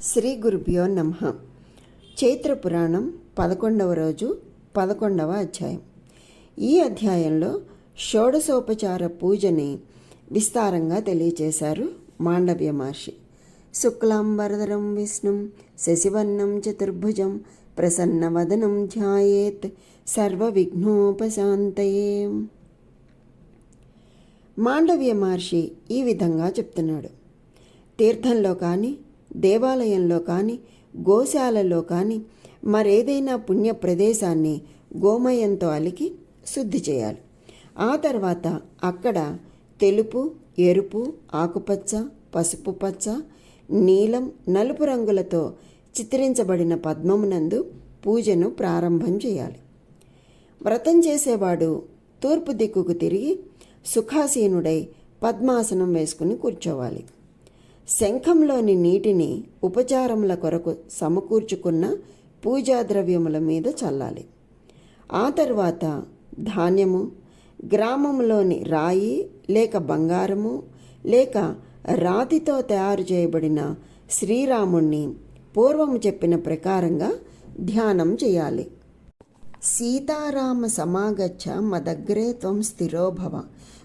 శ్రీ గురుభ్యో నమః. చైత్ర పురాణం 11వ రోజు 11వ అధ్యాయం. ఈ అధ్యాయంలో షోడశోపచార పూజని విస్తారంగా తెలియచేశారు మాండవ్య మహర్షి. శుక్లాంబరధరం విష్ణుం శశివర్ణం చతుర్భుజం ప్రసన్నవదనం ధ్యాయేత్ సర్వవిఘ్నోపశాంతయే. మాండవ్య మహర్షి ఈ విధంగా చెప్తున్నాడు. తీర్థంలో కానీ, దేవాలయంలో కానీ, గోశాలలో కానీ మరేదైనా పుణ్య ప్రదేశాన్ని గోమయంతో అలికి శుద్ధి చేయాలి. ఆ తర్వాత అక్కడ తెలుపు, ఎరుపు, ఆకుపచ్చ, పసుపు పచ్చ, నీలం, నలుపు రంగులతో చిత్రించబడిన పద్మమునందు పూజను ప్రారంభం చేయాలి. వ్రతం చేసేవాడు తూర్పు దిక్కుకు తిరిగి సుఖాసీనుడై పద్మాసనం వేసుకుని కూర్చోవాలి. శంఖంలోని నీటిని ఉపచారముల కొరకు సమకూర్చుకున్న పూజా ద్రవ్యముల మీద చల్లాలి. ఆ తర్వాత ధాన్యము, గ్రామంలోని రాయి లేక బంగారము లేక రాతితో తయారు చేయబడిన శ్రీరాముణ్ణి పూర్వము చెప్పిన ప్రకారంగా ధ్యానం చేయాలి. సీతారామ సమాగచ్చ మదగ్రే త్వం స్థిరో భవ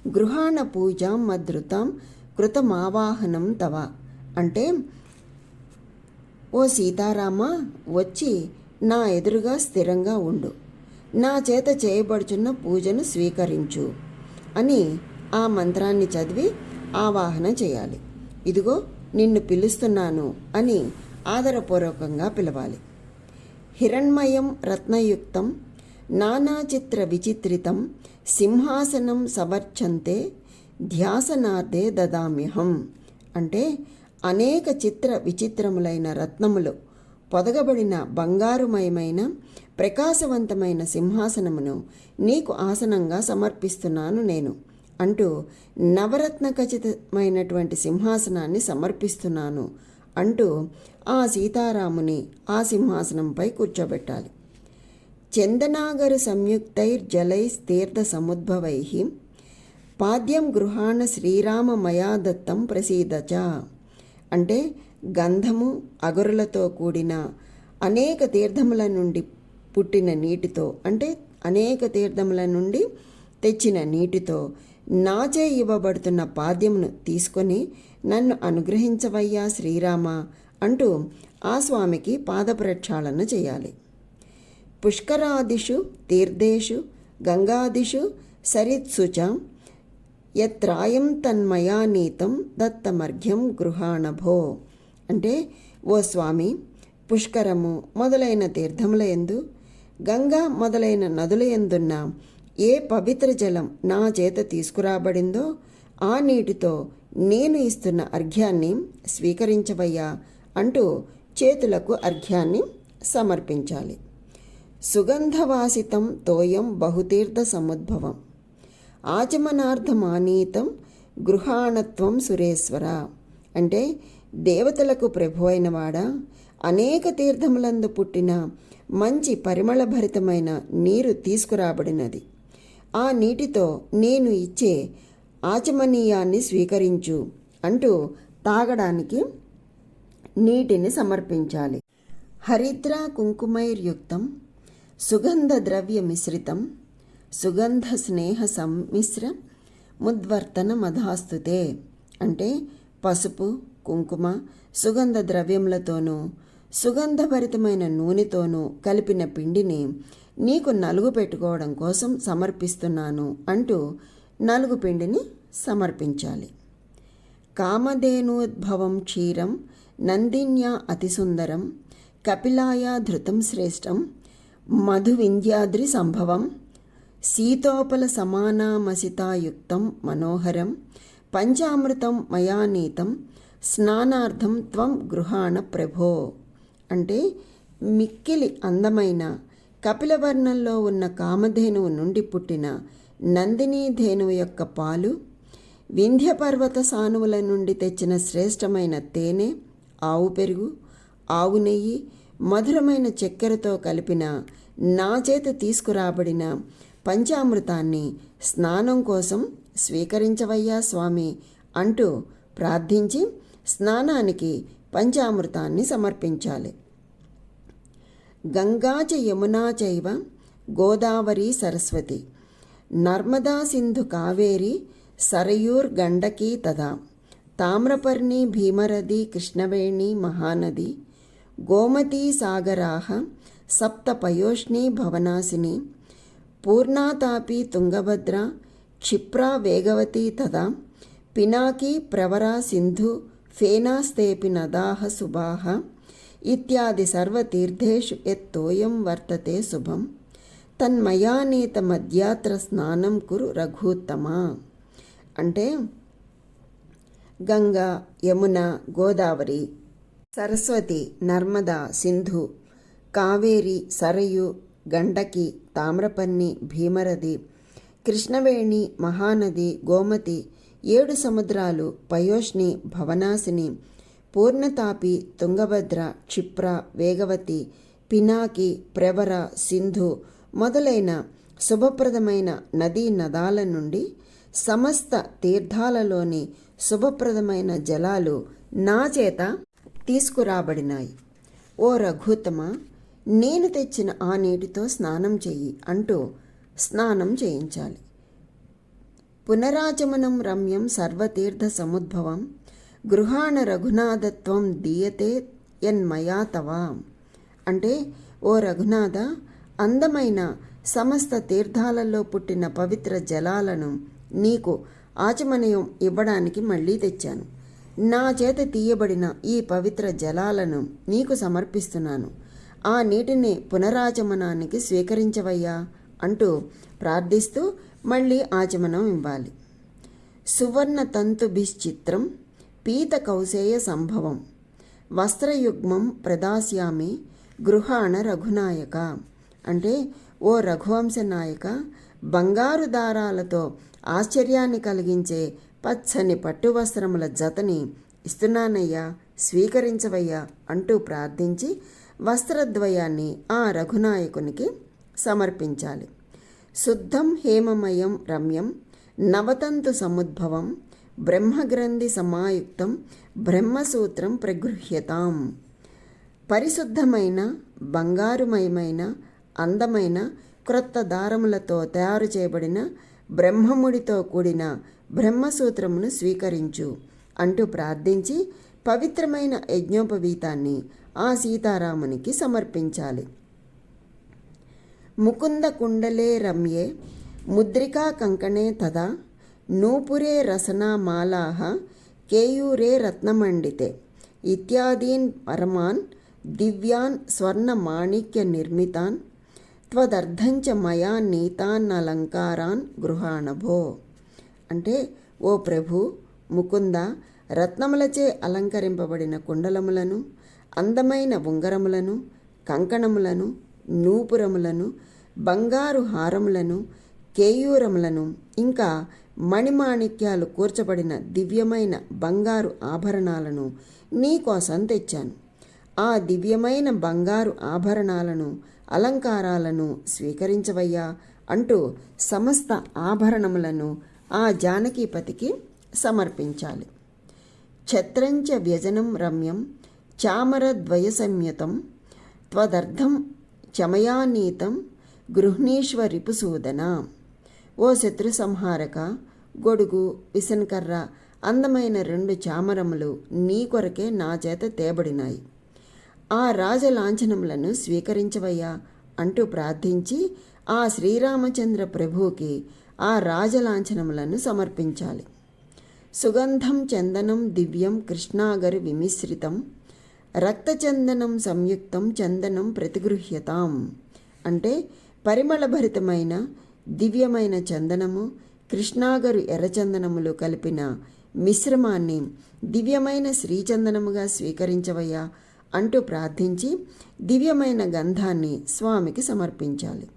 గృహాణ పూజాం మద్రుతాం కృతమావాహనం తవ. అంటే, ఓ సీతారామ, వచ్చి నా ఎదురుగా స్థిరంగా ఉండు, నా చేత చేయబడుచున్న పూజను స్వీకరించు అని ఆ మంత్రాన్ని చదివి ఆవాహన చేయాలి. ఇదిగో నిన్ను పిలుస్తున్నాను అని ఆదరపూర్వకంగా పిలవాలి. హిరణ్మయం రత్నయుక్తం నానాచిత్ర విచిత్రితం సింహాసనం సవర్చంతే ధ్యాసనార్థే దదామ్యహం. అంటే, అనేక చిత్ర విచిత్రములైన రత్నములు పొదగబడిన బంగారుమయమైన ప్రకాశవంతమైన సింహాసనమును నీకు ఆసనంగా సమర్పిస్తున్నాను నేను అంటూ నవరత్న ఖచ్చితమైనటువంటి సింహాసనాన్ని సమర్పిస్తున్నాను అంటూ ఆ సీతారాముని ఆ సింహాసనంపై కూర్చోబెట్టాలి. చందనాగరు సంయుక్తైర్జలైస్తీర్థ సముద్భవై పాద్యం గృహాణ శ్రీరామ మయా దత్తం ప్రసీదచ. అంటే, గంధము, అగరులతో కూడిన అనేక తీర్థముల నుండి పుట్టిన నీటితో, అంటే అనేక తీర్థముల నుండి తెచ్చిన నీటితో నాచే ఇవ్వబడుతున్న పాద్యమును తీసుకొని నన్ను అనుగ్రహించవయ్యా శ్రీరామ అంటూ ఆ స్వామికి పాదప్రక్షాళన చేయాలి. పుష్కరాదిషు తీర్థేషు గంగాదిషు సరిత్సుచ యత్రాయం తన్మయా నీతం దత్తమర్ఘ్యం గృహాణభో. అంటే, ఓ స్వామి, పుష్కరము మొదలైన తీర్థముల యందు, గంగా మొదలైన నదుల యందున్న ఏ పవిత్ర జలం నా చేత తీసుకురాబడిందో ఆ నీటితో నేను ఇస్తున్న అర్ఘ్యాన్ని స్వీకరించవయ్యా అంటూ చేతులకు అర్ఘ్యాన్ని సమర్పించాలి. సుగంధవాసితం తోయం బహుతీర్థ సముద్భవం ఆచమనార్థమానీతం గృహాణత్వం సురేశ్వర. అంటే, దేవతలకు ప్రభు అయినవాడా, అనేక తీర్థములందు పుట్టిన మంచి పరిమళభరితమైన నీరు తీసుకురాబడినది. ఆ నీటితో నేను ఇచ్చే ఆచమనీయాన్ని స్వీకరించు అంటూ తాగడానికి నీటిని సమర్పించాలి. హరిద్ర కుంకుమైర్యుక్తం సుగంధ ద్రవ్య మిశ్రితం సుగంధ స్నేహ సమ్మిశ్ర ముద్వర్తన మధాస్తుతే. అంటే, పసుపు, కుంకుమ, సుగంధ ద్రవ్యములతోనూ సుగంధభరితమైన నూనెతోనూ కలిపిన పిండిని నీకు నలుగు పెట్టుకోవడం కోసం సమర్పిస్తున్నాను అంటూ నలుగు పిండిని సమర్పించాలి. కామధేనోద్భవం క్షీరం నందిన్యా అతిసుందరం కపిలాయా ధృతం శ్రేష్టం మధువింధ్యాద్రి సంభవం శీతోపల సమానామసితాయుక్తం మనోహరం పంచామృతం మయానీతం స్నానార్థం త్వం గృహాణ ప్రభో. అంటే, మిక్కిలి అందమైన కపిలవర్ణంలో ఉన్న కామధేనువు నుండి పుట్టిన నందినీ ధేనువు యొక్క పాలు, వింధ్యపర్వత సానువుల నుండి తెచ్చిన శ్రేష్టమైన తేనె, ఆవు పెరుగు, ఆవు నెయ్యి, మధురమైన చక్కెరతో కలిపిన నా చేత తీసుకురాబడిన పంచామృతాన్ని స్నానం కోసం స్వీకరించవయ్యా స్వామి అంటూ ప్రార్థించి స్నానానికి పంచామృతాన్ని సమర్పించాలి. గంగా చ యమునా చైవ గోదావరి సరస్వతి నర్మదా సింధు కావేరి సరయూర్ గండకీ తదా తామ్రపర్ణి భీమరథి కృష్ణవేణి మహానది గోమతీ సాగరాః సప్త పయోష్ణీ భవనాశిని పూర్ణాతాపి తుంగభద్ర క్షిప్రా వేగవతి తదా పినాకీ ప్రవరా సింధు ఫేనాస్తేపి నదాః శుభాః ఇత్యాది సర్వతీర్థేషు యత్తోయం వర్తతే శుభం తన్మయానీత మధ్యాత్ర స్నానం కురు రఘూత్తమా. అంటే గంగా, యమున, గోదావరి, సరస్వతి, నర్మదా, సింధు, కావేరి, సరయు, గండకి, తామ్రపర్ణి, భీమరథి, కృష్ణవేణి, మహానది, గోమతి, 7 సముద్రాలు, పయోష్ణి, భవనాశిని, పూర్ణతాపి, తుంగభద్ర, క్షిప్ర, వేగవతి, పినాకి, ప్రవర, సింధు మొదలైన శుభప్రదమైన నదీ నదాల నుండి సమస్త తీర్థాలలోని శుభప్రదమైన జలాలు నా చేత తీసుకురాబడినాయి. ఓ రఘుత్తమ, నేను తెచ్చిన ఆ నీటితో స్నానం చెయ్యి అంటూ స్నానం చేయించాలి. పునరాచమనం రమ్యం సర్వతీర్థ సముద్భవం గృహాణ రఘునాథత్వం దీయతే యన్మయా తవా. అంటే ఓ రఘునాథ, అందమైన సమస్త తీర్థాలలో పుట్టిన పవిత్ర జలాలను నీకు ఆచమనయం ఇవ్వడానికి మళ్ళీ తెచ్చాను. నా చేత తీయబడిన ఈ పవిత్ర జలాలను నీకు సమర్పిస్తున్నాను. ఆ నీటిని పునరాచమనానికి స్వీకరించవయ్యా అంటూ ప్రార్థిస్తూ మళ్ళీ ఆచమనం ఇవ్వాలి. సువర్ణ తంతుభిశ్చిత్రం పీత కౌశేయ సంభవం వస్త్రయుగ్మం ప్రదాస్యామి గృహాణ రఘునాయక. అంటే ఓ రఘువంశ నాయక, బంగారు దారాలతో ఆశ్చర్యాన్ని కలిగించే పచ్చని పట్టు వస్త్రముల జతని ఇస్తున్నానయ్యా, స్వీకరించవయ్యా అంటూ ప్రార్థించి వస్త్రద్వయాన్ని ఆ రఘునాయకునికి సమర్పించాలి. శుద్ధం హేమమయం రమ్యం నవతంతు సముద్భవం బ్రహ్మగ్రంథి సమాయుక్తం బ్రహ్మసూత్రం ప్రగృహ్యతాం. పరిశుద్ధమైన బంగారుమయమైన అందమైన క్రొత్త దారములతో తయారు చేయబడిన బ్రహ్మముడితో కూడిన బ్రహ్మసూత్రమును స్వీకరించు అంటూ ప్రార్థించి పవిత్రమైన యజ్ఞోపవీతాన్ని ఆ సీతారామునికి సమర్పించాలి. ముకుంద కుండలే రమ్యే ముద్రికా కంకణే తదా నూపురే రసనా మాలాః కేయూరే రత్నమండితే ఇత్యాదీన్ పరమాన్ దివ్యాన్ స్వర్ణమాణిక్య నిర్మితాన్ త్వదర్థంచ మయా నీతాన్నలంకారాన్ గృహాణభో. అంటే ఓ ప్రభు ముకుంద, రత్నములచే అలంకరింపబడిన కుండలములను, అందమైన ఉంగరములను, కంకణములను, నూపురములను, బంగారు హారములను, కేయూరములను, ఇంకా మణిమాణిక్యాలు కూర్చబడిన దివ్యమైన బంగారు ఆభరణాలను నీకోసం తెచ్చాను. ఆ దివ్యమైన బంగారు ఆభరణాలను, అలంకారాలను స్వీకరించవయ్యా అంటూ సమస్త ఆభరణములను ఆ జానకీపతికి సమర్పించాలి. ఛత్రంచ వ్యజనం రమ్యం చామరద్వయ సంయుతం త్వదర్థం చమయానీతం గృహ్ణీష్వ రిపుసూదన. ఓ శత్రు సంహారక, గొడుగు, విసన్కర్ర, అందమైన 2 చామరములు నీ కొరకే నా చేత తేబడినాయి. ఆ రాజలాంఛనములను స్వీకరించవయ్యా అంటూ ప్రార్థించి ఆ శ్రీరామచంద్ర ప్రభువుకి ఆ రాజలాంఛనములను సమర్పించాలి. సుగంధం చందనం దివ్యం కృష్ణాగరి విమిశ్రితం రక్తచందనం సంయుక్తం చందనం ప్రతిగృహ్యతాం. అంటే పరిమళభరితమైన దివ్యమైన చందనము, కృష్ణాగరు ఎర్రచందనములు కలిపిన మిశ్రమాన్ని దివ్యమైన శ్రీచందనముగా స్వీకరించవయ్యా అంటూ ప్రార్థించి దివ్యమైన గంధాన్ని స్వామికి సమర్పించాలి.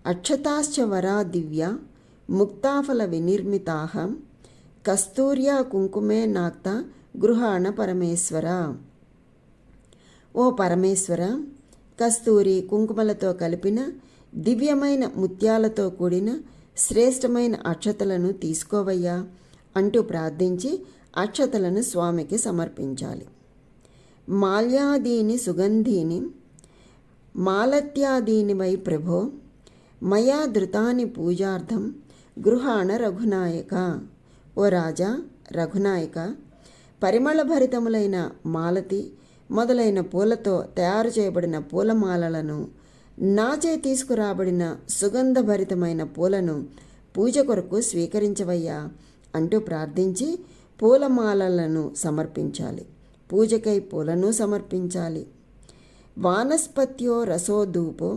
అక్షతాశ్చ వరా దివ్య ముక్తాఫల వినిర్మితాః కస్తూర్యా కుంకుమే నాక్త గృహాణ పరమేశ్వర. ఓ పరమేశ్వర, కస్తూరి కుంకుమలతో కలిపిన దివ్యమైన ముత్యాలతో కూడిన శ్రేష్టమైన అక్షతలను తీసుకోవయ్యా అంటూ ప్రార్థించి అక్షతలను స్వామికి సమర్పించాలి. మాల్యాదీని సుగంధీని మాలత్యాదీని వై ప్రభో మయా ధృతాని పూజార్థం గృహాణ రఘునాయక. ఓ రాజా రఘునాయక, పరిమళభరితములైన మాలతి మొదలైన పూలతో తయారు చేయబడిన పూలమాలలను, నాచే తీసుకురాబడిన సుగంధభరితమైన పూలను పూజ కొరకు స్వీకరించవయ్యా అంటూ ప్రార్థించి పూలమాలలను సమర్పించాలి. పూజకై పూలను సమర్పించాలి. వానస్పత్యో రసోధూపో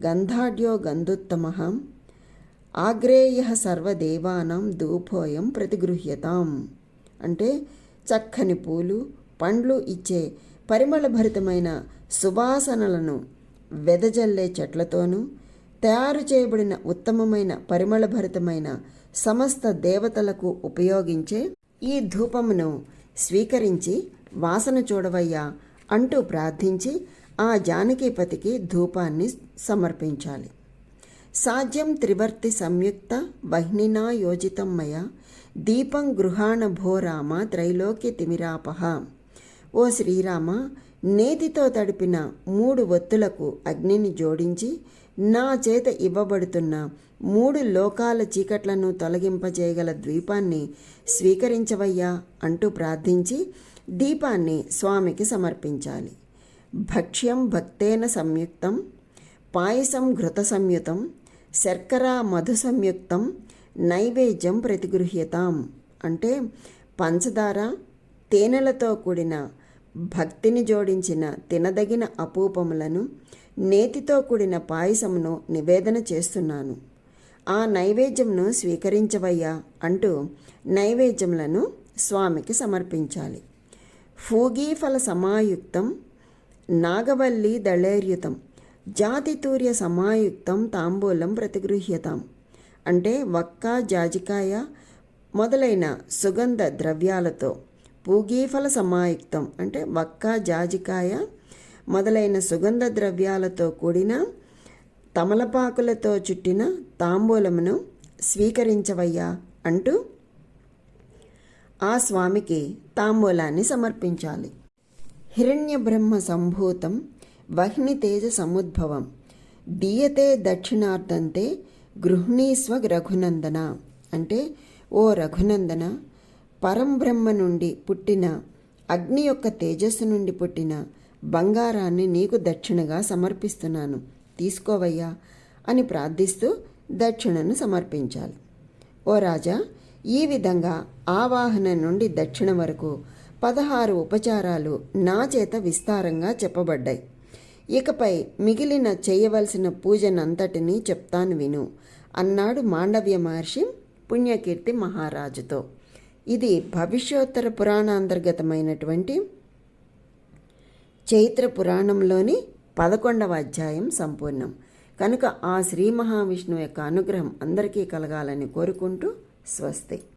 గంధాఢ్యో గంధోత్తమః ఆగ్రేయ సర్వదేవానాం ధూపోయం ప్రతిగృహ్యతాం. అంటే చక్కని పూలు పండ్లు ఇచ్చే పరిమళభరితమైన సువాసనలను వెదజల్లే చెట్లతోనూ తయారు చేయబడిన ఉత్తమమైన పరిమళభరితమైన సమస్త దేవతలకు ఉపయోగించే ఈ ధూపమును స్వీకరించి వాసన చూడవయ్యా అంటూ ప్రార్థించి ఆ జానకీపతికి ధూపాన్ని సమర్పించాలి. సాధ్యం త్రివర్తి సంయుక్త వహ్నినా యోజితం మయా దీపం గృహాణ భో రామ త్రైలోక్య తిమిరాపహ. ఓ శ్రీరామ, నేతితో తడిపిన 3 ఒత్తులకు అగ్నిని జోడించి నా చేత ఇవ్వబడుతున్న 3 లోకాల చీకట్లను తొలగింపజేయగల ద్వీపాన్ని స్వీకరించవయ్యా అంటూ ప్రార్థించి దీపాన్ని స్వామికి సమర్పించాలి. భక్ష్యం భక్తేన సంయుక్తం పాయసం ఘృత సంయుతం శర్కరా మధు సంయుక్తం నైవేద్యం ప్రతిగృహ్యతాం. అంటే పంచదార తేనెలతో కూడిన భక్తిని జోడించిన తినదగిన అపూపములను, నేతితో కూడిన పాయసమును నివేదన చేస్తున్నాను. ఆ నైవేద్యంను స్వీకరించవయ్యా అంటూ నైవేద్యములను స్వామికి సమర్పించాలి. ఫూగీఫల సమాయుక్తం నాగవల్లి దళేర్యుతం జాతితూర్య సమాయుక్తం తాంబూలం ప్రతిగృహ్యతాం. అంటే వక్క, జాజికాయ మొదలైన సుగంధ ద్రవ్యాలతో, పూగీఫల సమాయుక్తం అంటే వక్క, జాజికాయ మొదలైన సుగంధ ద్రవ్యాలతో కూడిన తమలపాకులతో చుట్టిన తాంబూలమును స్వీకరించవయ్యా అంటూ ఆ స్వామికి తాంబూలాన్ని సమర్పించాలి. హిరణ్య బ్రహ్మ సంభూతం వహ్ని తేజ సముద్భవం దీయతే దక్షిణార్థంతే గృహ్ణీస్వ రఘునందన. అంటే ఓ రఘునందన, పరంబ్రహ్మ నుండి పుట్టిన అగ్ని యొక్క తేజస్సు నుండి పుట్టిన బంగారాన్ని నీకు దక్షిణగా సమర్పిస్తున్నాను, తీసుకోవయ్యా అని ప్రార్థిస్తూ దక్షిణను సమర్పించాలి. ఓ రాజా, ఈ విధంగా ఆవాహన నుండి దక్షిణ వరకు 16 ఉపచారాలు నా చేత విస్తారంగా చెప్పబడ్డాయి. ఇకపై మిగిలిన చేయవలసిన పూజనంతటినీ చెప్తాను విను అన్నాడు మాండవ్య మహర్షి పుణ్యకీర్తి మహారాజుతో. ఇది భవిష్యోత్తర పురాణాంతర్గతమైనటువంటి చైత్ర పురాణంలోని 11వ అధ్యాయం సంపూర్ణం. కనుక ఆ శ్రీ మహావిష్ణువు యొక్క అనుగ్రహం అందరికీ కలగాలని కోరుకుంటూ స్వస్తి.